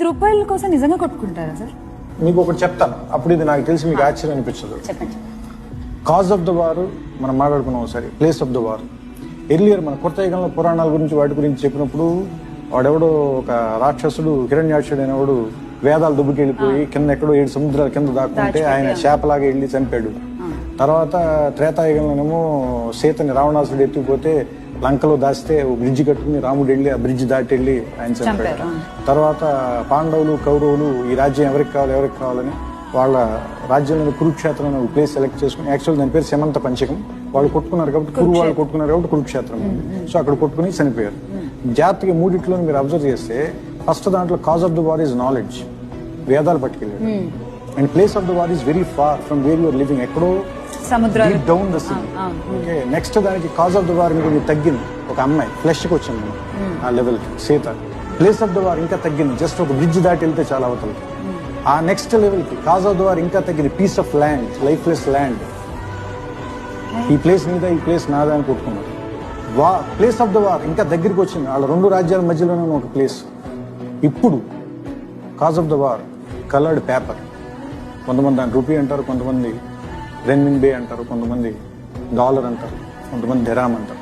రూపాయల కోసం నిజంగా కొట్టుకుంటారా సార్? మీకు ఒకటి చెప్తాను, అప్పుడు ఇది నాకు తెలిసి మీకు ఆశ్చర్యం అనిపించదు. చెప్పండి. కాజ్ ఆఫ్ ద వార్ మనం మాట్లాడుకున్నాం ఒకసారి, place of the war. Earlier మన కొత్త యుగంలో పురాణాల గురించి వాటి గురించి చెప్పినప్పుడు వాడెవడో ఒక రాక్షసుడు హిరణ్యాక్షుడు అనేవాడు వేదాలు దుబ్బుకి వెళ్ళిపోయి కింద ఎక్కడో 7 సముద్రాల కింద దాక్కుంటే ఆయన శాపలాగా వెళ్ళి చంపాడు. తర్వాత త్రేతాయుగంలోనేమో సీతని రావణాసుడు ఎత్తుకుపోతే లంకలో దాస్తే బ్రిడ్జి కట్టుకుని రాముడు వెళ్ళి ఆ బ్రిడ్జి దాటి వెళ్ళి ఆయన చంపాడు. తర్వాత పాండవులు కౌరవులు ఈ రాజ్యం ఎవరికి కావాలని వాళ్ళ రాజ్యంలో కురుక్షేత్రం అనే ప్లేస్ సెలెక్ట్ చేసుకుని, యాక్చువల్ దాని పేరు సెమంత పంచకం. వాళ్ళు కొట్టుకున్నారు కాబట్టి వాళ్ళు కొట్టుకున్నారు కాబట్టి కురుక్షేత్రం. సో అక్కడ కొట్టుకుని చనిపోయారు. జాగ్రత్తగా మూడిట్లో మీరు అబ్జర్వ్ చేస్తే ఫస్ట్ దాంట్లో cause of the war is knowledge, వేదాలు పట్టుకెళ్ళాడు. And place of the war is very far from where you are living, ఎక్కడో down the sea. Okay, next దానికి కాజ్ ఆఫ్ ద వార్ కొంచెం తగ్గింది, ఒక అమ్మాయి ఫ్లెష్కి వచ్చింది ఆ లెవెల్కి సీత. ప్లేస్ ఆఫ్ ద వార్ ఇంకా తగ్గింది, జస్ట్ ఒక బ్రిడ్జ్ దాటి వెళ్తే చాలా అవతలకి. ఆ నెక్స్ట్ లెవెల్కి కాజ్ ఆఫ్ ద వార్ ఇంకా తగ్గింది, piece of land, lifeless land. ఈ ప్లేస్ నీదా, ఈ ప్లేస్ నాదా అని కొట్టుకున్నారు. ప్లేస్ ఆఫ్ ద వార్ ఇంకా దగ్గరికి వచ్చింది, వాళ్ళ 2 రాజ్యాల మధ్యలోనే ఒక ప్లేస్. ఇప్పుడు cause of the war coloured paper. కొంతమంది దాని రూపీ అంటారు, కొంతమంది రెన్మిన్ బే అంటారు, కొంతమంది డాలర్ అంటారు, కొంతమంది దిరామ్ అంటారు.